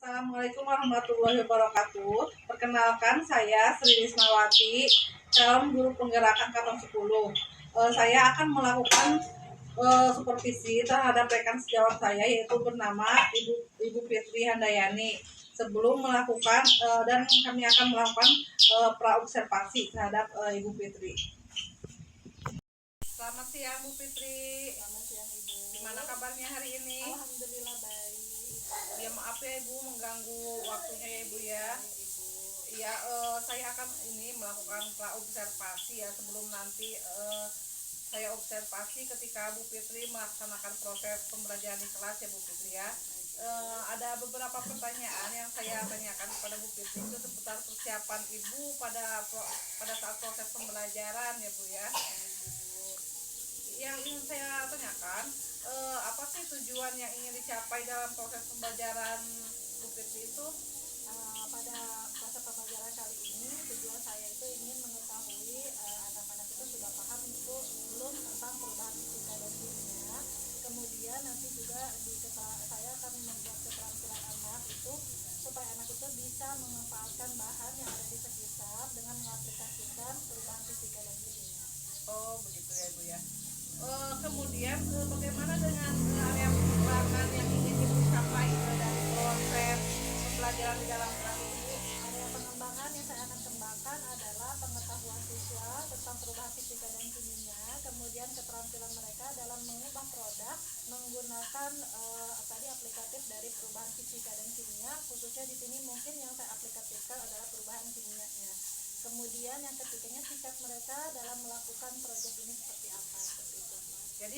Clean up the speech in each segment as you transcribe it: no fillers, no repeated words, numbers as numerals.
Assalamualaikum warahmatullahi wabarakatuh. Perkenalkan, saya Sri Rismawati, calon guru penggerakkan Cabang 10. Saya akan melakukan supervisi terhadap rekan sejawat saya, yaitu bernama Ibu Fitri Handayani. Sebelum melakukan dan kami akan melakukan praobservasi terhadap Ibu Fitri. Selamat siang Bu Fitri. Selamat siang Ibu. Gimana kabarnya hari ini? Alhamdulillah baik. Ya maaf ya Ibu mengganggu waktunya ya Ibu ya. Ibu. Ya saya akan ini melakukan praobservasi ya, sebelum nanti saya observasi ketika Bu Fitri melaksanakan proses pembelajaran di kelas ya Bu Fitri ya. Ada beberapa pertanyaan yang saya tanyakan kepada Bu Fitri itu seputar persiapan Ibu pada saat proses pembelajaran ya Bu ya. Yang ingin saya tanyakan, apa sih tujuan yang ingin dicapai dalam proses pembelajaran Bu Fitri itu? Pada proses pembelajaran kali ini tujuan saya itu ingin mengetahui anak-anak itu sudah paham itu belum tentang perubahan fisika dan kimia. Kemudian nanti juga saya akan membuat keterampilan anak itu supaya anak itu bisa memanfaatkan bahan yang ada di sekitar dengan mengaplikasikan perubahan fisika dan kimia. Oh begitu ya Bu ya. Kemudian bagaimana dengan area pengembangan yang ingin Ibu capai dari proses pembelajaran di dalam kelas ini? Area pengembangan yang saya akan kembangkan adalah pengetahuan siswa tentang perubahan fisika dan kimia, kemudian keterampilan mereka dalam mengubah produk menggunakan tadi aplikatif dari perubahan fisika dan kimia. Khususnya di sini mungkin yang saya aplikatifkan adalah perubahan kimianya. Kemudian yang ketiganya sikap mereka dalam melakukan proyek ini seperti apa, seperti itu. Jadi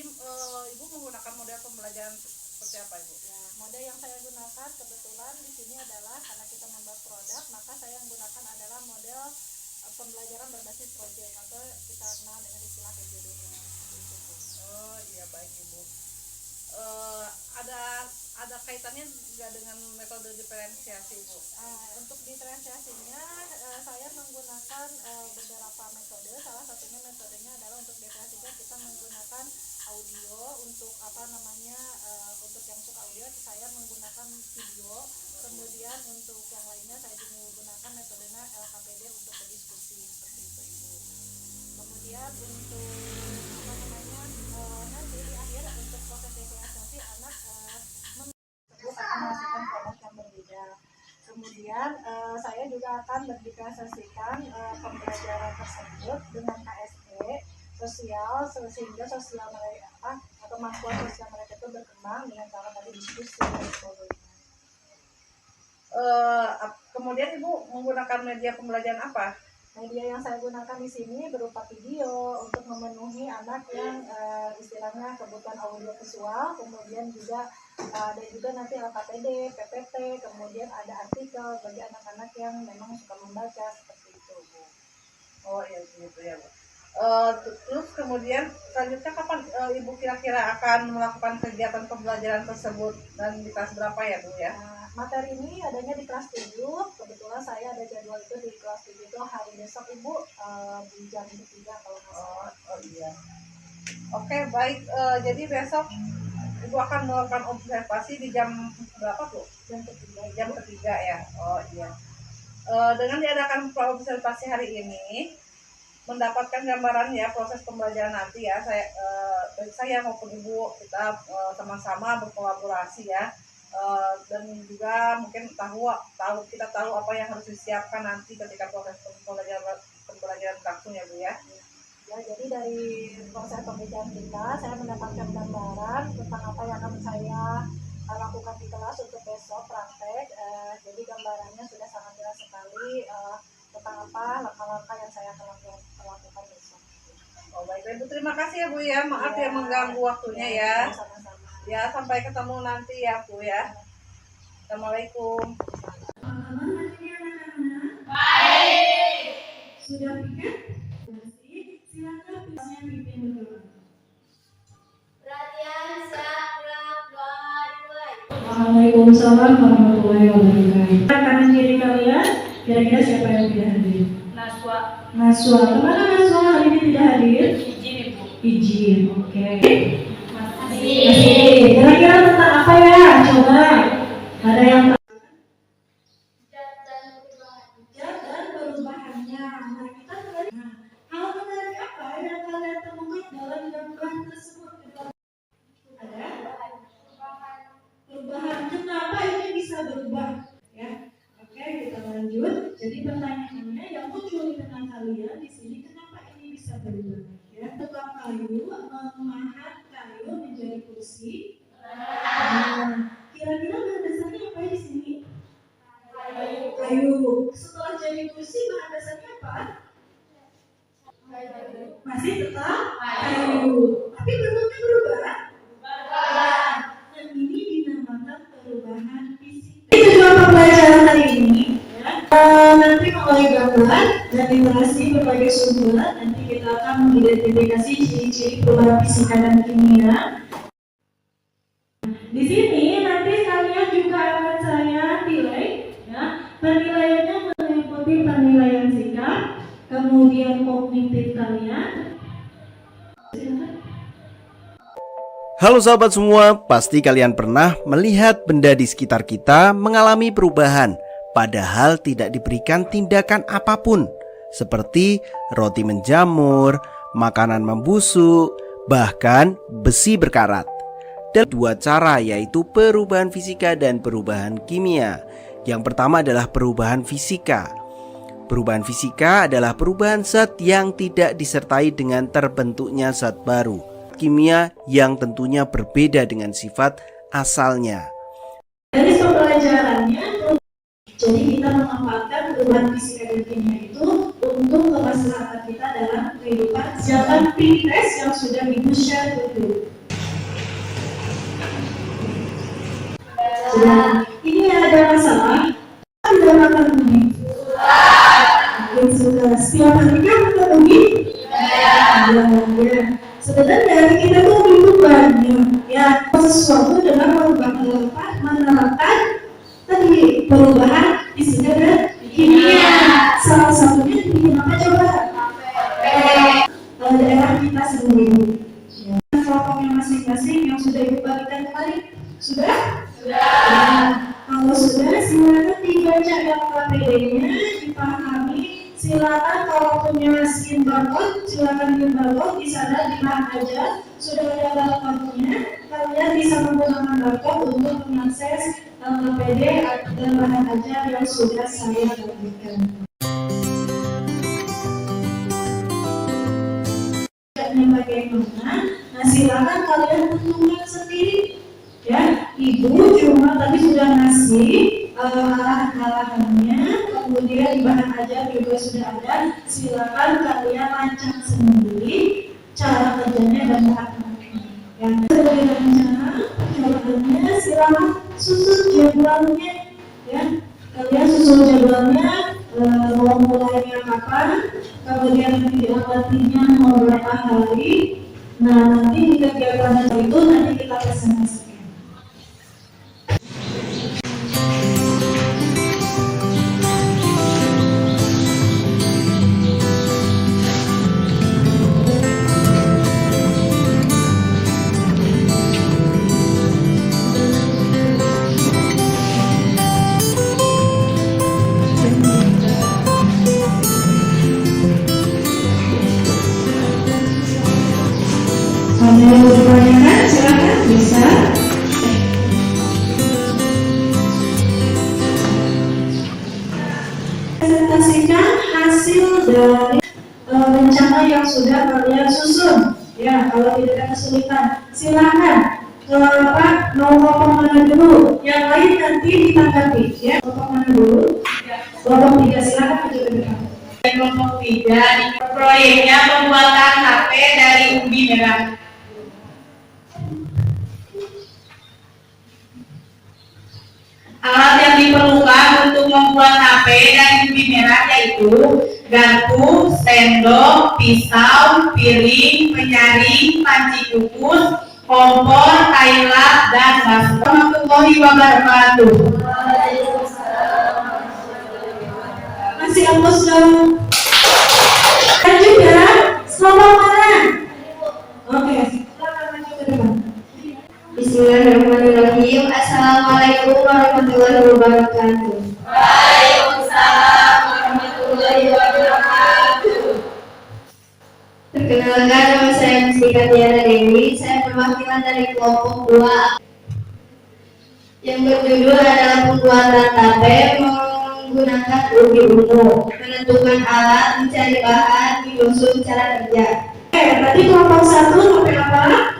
Ibu menggunakan model pembelajaran seperti apa Ibu? Ya, model yang saya gunakan kebetulan di sini adalah karena kita membuat produk, maka saya menggunakan adalah model pembelajaran berbasis proyek atau kita kenal dengan istilah PJDM. Oh iya baik Ibu. Ada kaitannya juga dengan metode diferensiasi Bu? Untuk diferensiasinya saya menggunakan beberapa metode. Salah satunya metodenya adalah untuk diferensiasinya kita menggunakan audio. Untuk untuk yang suka audio saya menggunakan video. Kemudian untuk yang lainnya saya juga menggunakan metodenya LKPD untuk berdiskusi seperti itu Ibu. Kemudian untuk nanti di akhir untuk proses diferensiasi anak akan menghasilkan produk yang berbeda. Kemudian saya juga akan berdiferensiasikan pembelajaran tersebut dengan KSP sosial, sehingga sosial mereka atau kemampuan sosial mereka itu berkembang dengan cara tadi diskusi dan sebagainya. Kemudian Ibu menggunakan media pembelajaran apa? Media yang saya gunakan di sini berupa video untuk memenuhi anak yang istilahnya kebutuhan audio visual, kemudian juga ada juga nanti LKPD, PPT, kemudian ada artikel bagi anak-anak yang memang suka membaca seperti itu Bu. Oh iya gitu ya Bu. Terus kemudian selanjutnya kapan Ibu kira-kira akan melakukan kegiatan pembelajaran tersebut dan di kelas berapa ya Bu ya? Materi ini adanya di kelas 7, kebetulan saya ada jadwal itu di kelas 7 itu hari besok Ibu di jam 3 kalau nggak salah. Oh iya. Oke baik, jadi besok Ibu akan melakukan observasi di jam berapa Bu? Jam ketiga ya. Oh iya. Dengan diadakan observasi hari ini, mendapatkan gambaran ya proses pembelajaran nanti ya, baik saya maupun Ibu kita sama-sama berkolaborasi ya. Dan juga mungkin kita tahu apa yang harus disiapkan nanti ketika proses pembelajaran berlangsung ya Bu ya. Ya, jadi dari proses pembelajaran kita saya mendapatkan gambaran tentang apa yang akan saya lakukan di kelas untuk besok praktek. Jadi gambarannya sudah sangat jelas sekali tentang apa langkah-langkah yang saya akan lakukan besok. Oh baik Bu, terima kasih ya Bu ya, maaf ya mengganggu waktunya ya. Sama-sama. Ya, sampai ketemu nanti ya Bu ya. Assalamualaikum. Baik. Sudah pikir? Silakan pisnya pimpin dulu. Perhatian, siap, gerak, 2, dimulai. Waalaikumsalam warahmatullahi wabarakatuh. Kanan kiri kalian, kira-kira siapa yang tidak hadir? Naswa. Kemana Naswa hari ini tidak hadir? Izin Ibu. Izin, oke. Masih. Kira-kira tentang apa ya? Coba. Ada yang Ya, tukang kayu memahat kayu menjadi kursi. Nah, kira-kira bahan dasarnya apa di sini? Kayu. Setelah jadi kursi, bahan dasarnya apa? Masih tetap kayu. Tapi bentuknya berubah. Dan ini dinamakan perubahan fisika. Itu dua pembelajaran hari ini. Nanti mulai gambar dan literasi berbagai sumber. Nanti kita akan mengidentifikasi ciri-ciri perubahan fisika dan kimia. Di sini nanti kalian juga akan saya nilai, ya. Penilaiannya meliputi penilaian sikap, kemudian kognitif kalian. Halo sahabat semua, pasti kalian pernah melihat benda di sekitar kita mengalami perubahan, padahal tidak diberikan tindakan apapun, seperti roti menjamur, makanan membusuk, bahkan besi berkarat. Dan dua cara, yaitu perubahan fisika dan perubahan kimia. Yang pertama adalah perubahan fisika. Perubahan fisika adalah perubahan zat yang tidak disertai dengan terbentuknya zat baru. Kimia yang tentunya berbeda dengan sifat asalnya. Dari pembelajarannya, jadi kita memanfaatkan perubahan fisika dan kimia itu untuk kemaslahatan kita dalam kehidupan. Jangan pilih tes yang sudah ibu share dulu. Ini ada masalah. Sudah makan ubi? Mungkin sudah. Setiap hari kan makan ubi? Ya. Sebenarnya kita tuh banyak ya sesuatu dengan menerapkan tadi perubahan fisika dan kimia. Salah satunya bikin apa coba? Daerah kita sendiri. Kelompoknya masing-masing yang sudah ibu bagikan kemarin sudah? Sudah. Kalau sudah, silakan dibaca LKPD-nya, dipahami. Silakan kalau punya skin barcode, silakan di barcode di sana di mana aja sudah ada barcode-nya. Kalian bisa menggunakan barcode untuk mengakses LKPD dan bahan ajar yang sudah saya bagikan. Bagaimana? Nah, silakan kalian tentukan sendiri. Ya, ibu cuma tadi sudah ngasih arahan-arahannya, kemudian di bahan ajar juga sudah ada. Silakan kalian rancang sendiri cara kerjanya dan bahan-bahannya. Yang sebagai rencana perjalanannya, silakan susun jadwalnya. Ya, kalian susun jadwalnya, mau mulainya kapan, kemudian diawatinya mau berapa hari. Nah, nanti di kegiatan itu nanti kita presentasikan. Ada yang bertanyakan, silakan bisa. Presentasikan hasil dari rencana yang sudah kalian susun. Ya, kalau tidak ada kesulitan, silakan. Mau ngomong mana dulu? Yang lain nanti ditanggapi. Ya, ngomong mana dulu? Kelompok 3, silakan maju ke depan. Kelompok 3, proyeknya pembuatan HP dari ubi merah. Alat yang diperlukan untuk membuat HP dan ubi merah yaitu garpu, sendok, pisau, piring, penyaring, panci kukus, kompor, kain lap, dan baskom. Warahmatullahi wabarakatuh. Masih hapus dong. Dan juga kelompok mana? Oke, silakan maju ke depan. Bismillahirrahmanirrahim. Assalamualaikum warahmatullahi wabarakatuh. Waalaikumsalam warahmatullahi wabarakatuh. Perkenalkan, nama saya Mustika Tiara Dewi. Saya perwakilan dari kelompok 2 yang berjudul adalah pembuatan tape menggunakan ubi ungu, menentukan alat, mencari bahan, menyusun cara kerja. Berarti kelompok 1 sampai apa?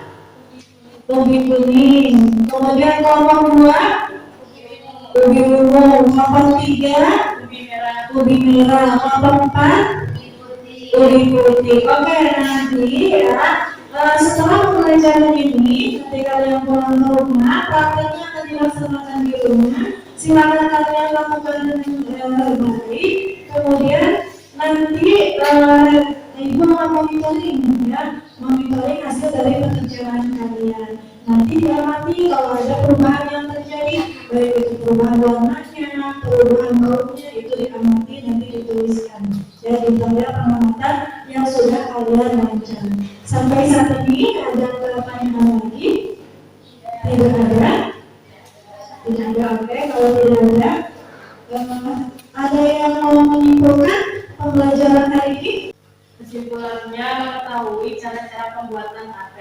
Ubi kuning. Kemudian kelompok 2 ubi ungu. Kelompok 3 ubi merah. Kelompok 4 ubi putih. Oke, nanti ya setelah pembelajaran ini, nanti kalian pulang ke rumah, prakteknya akan dilaksanakan di rumah. Silakan kalian lakukan dengan baik. Kemudian nanti ibu akan monitoring ya, monitoring hasil dari pekerjaan kalian. Nanti diamati kalau ada perubahan yang terjadi, baik itu perubahan warnanya, perubahan bautnya, itu diamati nanti dituliskan. Ya, di tabel pengamatan yang sudah kalian baca. Sampai saat ini ada pertanyaan lagi? Tidak ada? Tidak ada, oke. Kalau tidak ada, ada yang mau menyimpulkan pembelajaran hari ini? Kesimpulannya mengetahui cara-cara pembuatan HP.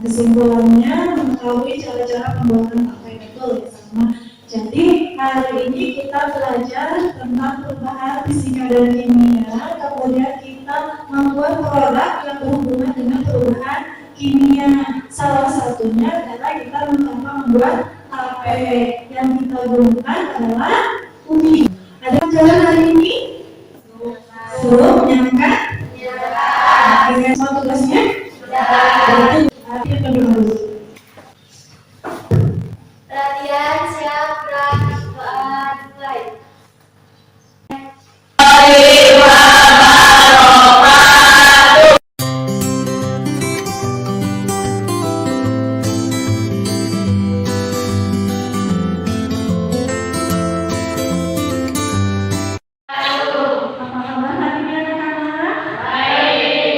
Kesimpulannya mengetahui cara-cara pembuatan HP, betul ya sama. Jadi hari ini kita belajar tentang perubahan fisika dan kimia, kemudian kita membuat produk yang berhubungan dengan perubahan kimia. Salah satunya adalah kita membuat HP. Yang kita gunakan adalah ubi. Ada pelajaran hari ini? Belum, nyangka? Dengan semua tugasnya? Berarti kita dulu. Perhatian, siap, gerak, mulai. Apa kabar hari ini anak-anak? Baik.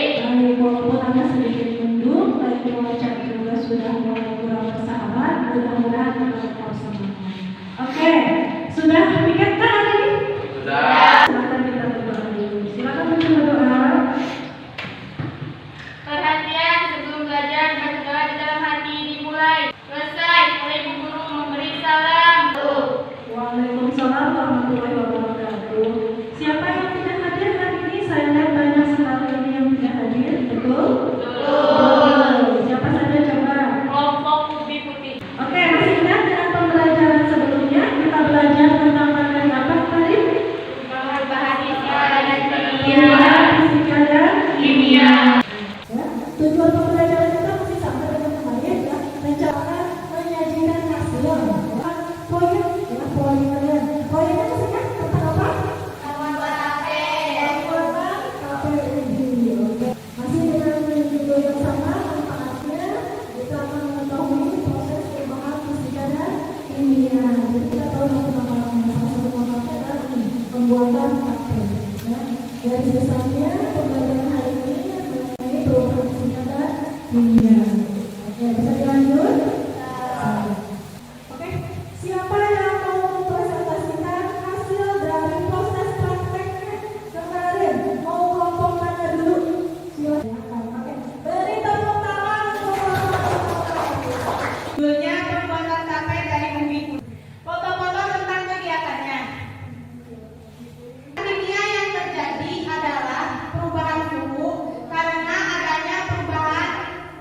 Walaupun ada sedikit mendung, tapi cuaca juga sudah mulai kurang bersahabat. Mudah-mudahan kita tetap semangat. Oke, sudah pikirkan hari ini? Sudah. Silakan kita berdoa dulu. Silakan kita berdoa. Perhatian, sebelum belajar berdoa di dalam hati dimulai. Selesai, oleh ibu guru memberi salam. Waalaikumsalam warahmatullahi wabarakatuh. Siapa yang tidak hadir hari ini? Saya lihat banyak sekali yang tidak hadir, betul? Betul. Siapa saja coba? Kelompok ubi putih. Oke, masih ingat dengan pembelajaran sebelumnya kita belajar tentang materi apa tadi? Perubahan fisika dan Kimia, fisika dan kimia. ya, tujuan pembelajaran kita masih sama dengan kemarin ya, rencana menyajikan hasil ya, proyek ya, proyeknya masih ingat tentang apa? Pembuatan KPUD. Oke, masih dengan judul yang sama, manfaatnya kita akan mengetahui proses perubahan fisika dan kimia. Jadi kita tahu salah satu manfaatnya adalah pembuatan KP ya. Dari besarnya pembelajaran hari ini mengenai perubahan fisika dan kimia. Oke, bisa dilanjut? Oke, siapa yang mau mempresentasikan hasil dari proses prakteknya kemarin? Mau kelompok mana dulu? Silakan. Oke, beri tepuk tangan untuk Judulnya pembuatan HP dari ubi putih. Foto-foto tentang kegiatannya. Kimia yang terjadi adalah perubahan suhu karena adanya perubahan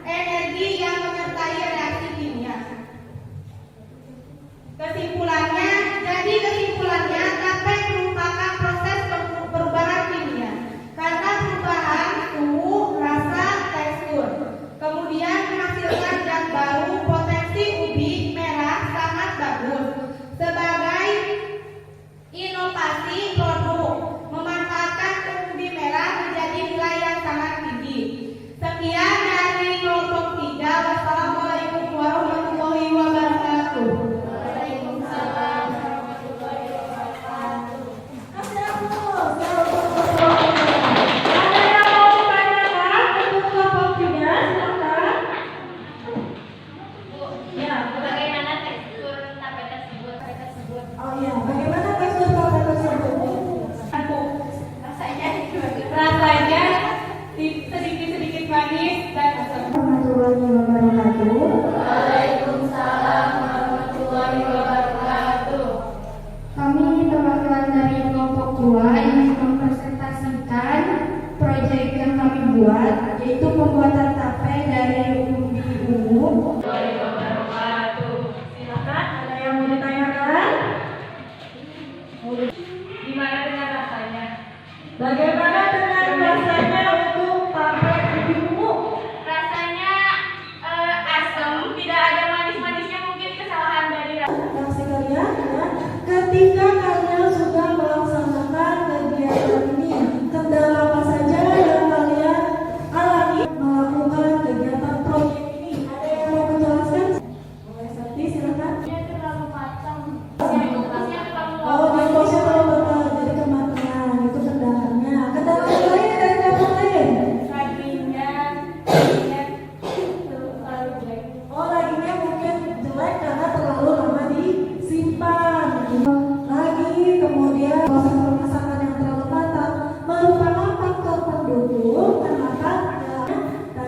energi yang menyertai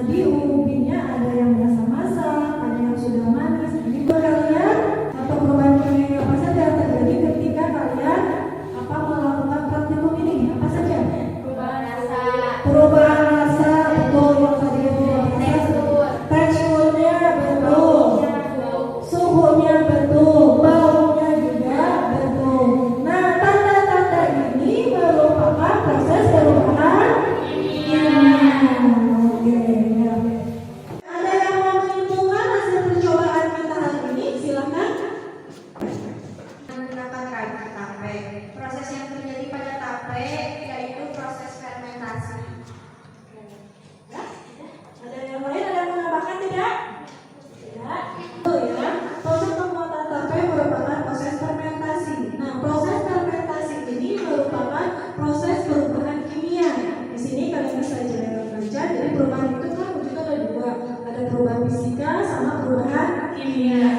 Jadi ubinya ada yang masak-masak, ada yang sudah manis. Ini buat kalian atau perubahan kimia apa saja yang terjadi ketika kalian melakukan praktikum ini? Apa saja? Perubahan rasa. Perubahan rasa, betul yang tadi itu. Teksturnya betul, suhunya betul, baunya juga betul. Nah, tanda-tanda ini merupakan proses perubahan kimia. Oke, ya. Ada yang mau menyimpulkan hasil percobaan kita hari ini? Silakan. Menggunakan tape. Proses yang terjadi pada tape yaitu proses fermentasi. Ya, ada yang lain, ada yang menambahkan tidak? Tidak. Oh ya, proses pembuatan tape merupakan proses fermentasi. Nah, proses fermentasi ini merupakan proses perubahan kimia. Di sini kalian bisa baca, jadi perubahan itu kan wujudnya ada dua, ada perubahan fisika sama perubahan kimia.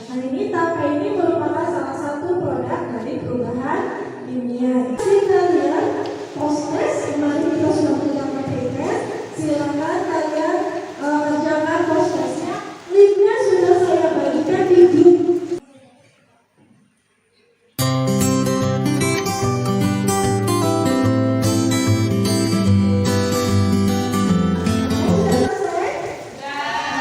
Nah, ini tape ini merupakan salah satu produk dari perubahan kimia. Jadi kalian proses kemarin kita sudah punya materi. Silakan kalian kerjakan prosesnya. Linknya sudah saya bagikan di grup. Sudah selesai? Nah,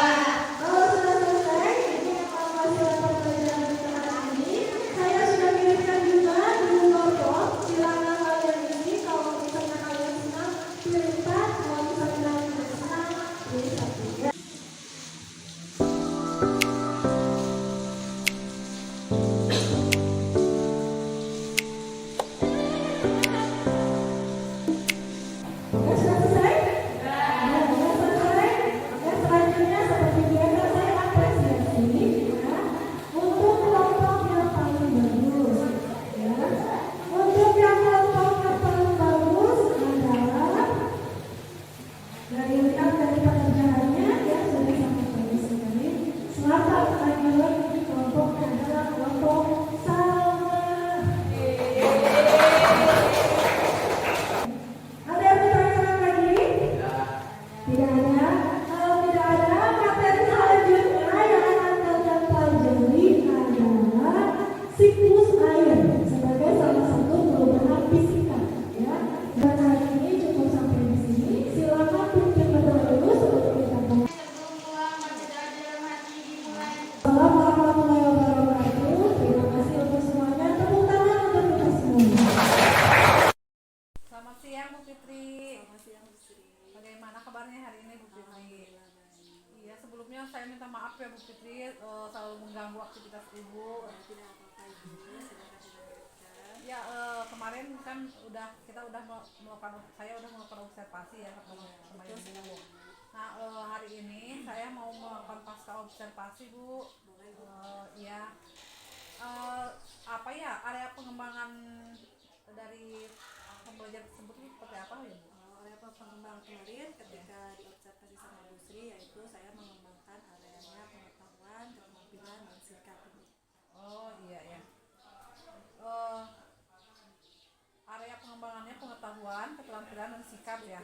kalau sudah selesai, ini evaluasi rapor pelajaran kita hari ini. Saya sudah kirimkan juga di Google Form. Silakan kalian isi. Kalau misalnya kalian senang, pilih 4. Kalau misalnya kalian tidak senang, pilih 1. Ya. Oke, sudah selesai? Ya, sudah selesai. Oke, selanjutnya seperti biasa saya apresiasi ya, untuk kelompok yang paling bagus. Ya. Untuk yang kelompok yang paling bagus adalah dari lihat dari pekerjaannya ya sudah sangat bagus sekali. Selamat lagi kelompoknya adalah kelompok Salma. Ada yang ditanyakan lagi? Tidak ada. Kalau tidak ada, materi selanjutnya yang akan kalian pelajari adalah siklus air sebagai salah satu perubahan fisika. Ya. Dan hari ini cukup sampai di sini. Silakan pimpin dulu sebelum kita mulai. Assalamualaikum warahmatullahi wabarakatuh. Terima kasih untuk semuanya. Tepuk tangan untuk kita semua. Selamat siang Bu Fitri. Selamat siang Bu Fitri. Bagaimana kabarnya hari ini Bu Fitri? Iya, sebelumnya saya minta maaf ya Bu Fitri, selalu mengganggu aktivitas Ibu. Tidak apa-apa Ibu, silakan dilanjutkan. Ya, kemarin kan kita udah melakukan observasi ya sama Ibu. Nah, hari ini saya mau melakukan pasca observasi Bu. Ya, apa ya area pengembangan dari pembelajaran tersebut itu seperti apa ya Bu? Area pengembangan kemarin ketika diobservasi sama Bu Sri, yaitu saya mengembangkan areanya pengetahuan, keterampilan, dan sikap. Oh iya ya. Area pengembangannya pengetahuan, keterampilan, dan sikap ya.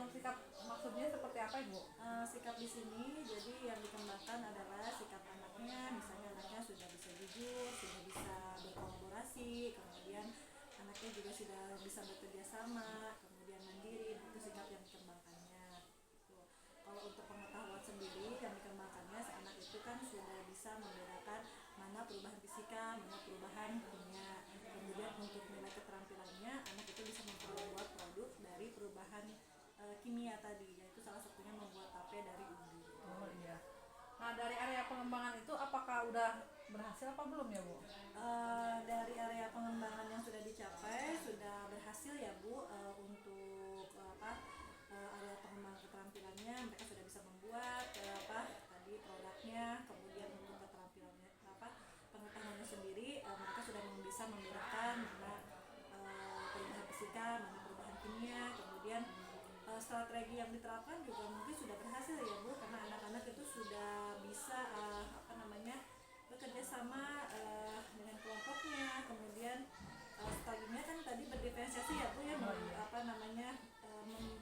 Sikap maksudnya seperti apa Ibu? Sikap di sini jadi yang dikembangkan adalah sikap anaknya, misalnya anaknya sudah bisa jujur, sudah bisa berkolaborasi, kemudian anaknya juga sudah bisa bekerja sama, kemudian mandiri, itu sikap yang dikembangkannya. Tuh. Kalau untuk pengetahuan sendiri yang dikembangkannya, anak itu kan sudah bisa membedakan mana perubahan fisika, mana perubahan kimia. Kemudian untuk nilai keterampilannya, anak itu bisa membuat produk dari perubahan kimia tadi, yaitu salah satunya membuat tape dari ubi. Oh iya. Nah, dari area pengembangan itu apakah udah berhasil apa belum ya Bu? Dari area pengembangan yang sudah dicapai sudah berhasil ya Bu, untuk area pengembangan keterampilannya mereka sudah bisa membuat tadi produknya, kemudian untuk keterampilannya pengetahuannya sendiri mereka sudah bisa membedakan mana perubahan fisika, mana perubahan kimia, kemudian strategi yang diterapkan juga mungkin sudah berhasil ya Bu, karena anak-anak itu sudah bisa bekerja sama dengan kelompoknya, kemudian strateginya kan tadi berdiferensiasi ya Bu ya,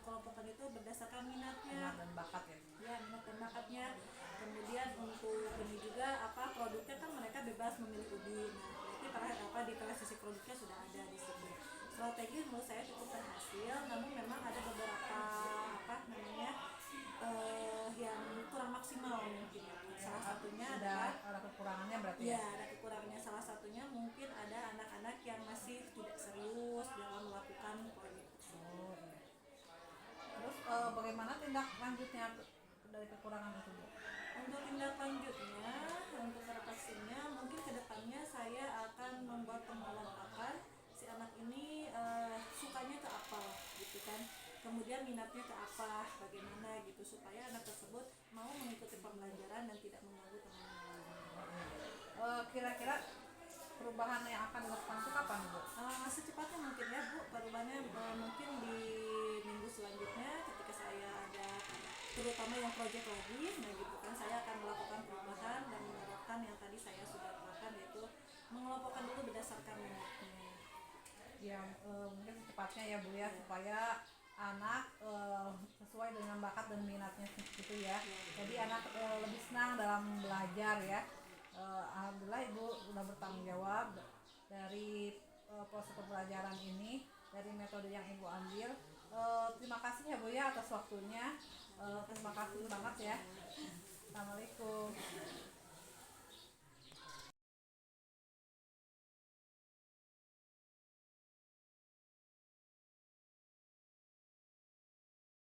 kelompokkan itu berdasarkan minatnya, bakat ya. Ya, minat dan bakatnya. Kemudian untuk ini juga produknya kan mereka bebas memilih ubi. Nah, berarti di sisi produknya sudah ada di situ. Strategi menurut saya cukup berhasil, namun memang ada beberapa yang kurang maksimal mungkin. Salah satunya adalah Ada kekurangannya berarti ya, ada kekurangannya. Salah satunya mungkin ada anak-anak yang masih tidak serius dalam melakukan proyek. Oh, iya. Terus bagaimana tindak lanjutnya dari kekurangan itu, Bu? Untuk tindak lanjutnya, untuk adaptasinya, mungkin kedepannya saya akan membuat pengelompokan si anak ini sukanya ke apa gitu kan, kemudian minatnya ke apa, bagaimana gitu, supaya anak tersebut mau mengikuti pembelajaran dan tidak mengganggu teman-teman. Kira-kira perubahan yang akan dilakukan itu kapan, Bu? Secepatnya mungkin ya Bu, perubahannya mungkin di minggu selanjutnya ketika saya ada terutama yang proyek lagi, nah gitu kan, saya akan melakukan perubahan dan menerapkan yang tadi saya sudah lakukan, yaitu mengelompokkan dulu berdasarkan minatnya. Yang mungkin secepatnya ya, Bu ya, supaya anak sesuai dengan bakat dan minatnya gitu ya. Jadi anak lebih senang dalam belajar ya. Alhamdulillah Ibu sudah bertanggung jawab dari proses pembelajaran ini, dari metode yang Ibu ambil. Terima kasih ya Bu ya atas waktunya. Terima kasih banget ya. Assalamualaikum.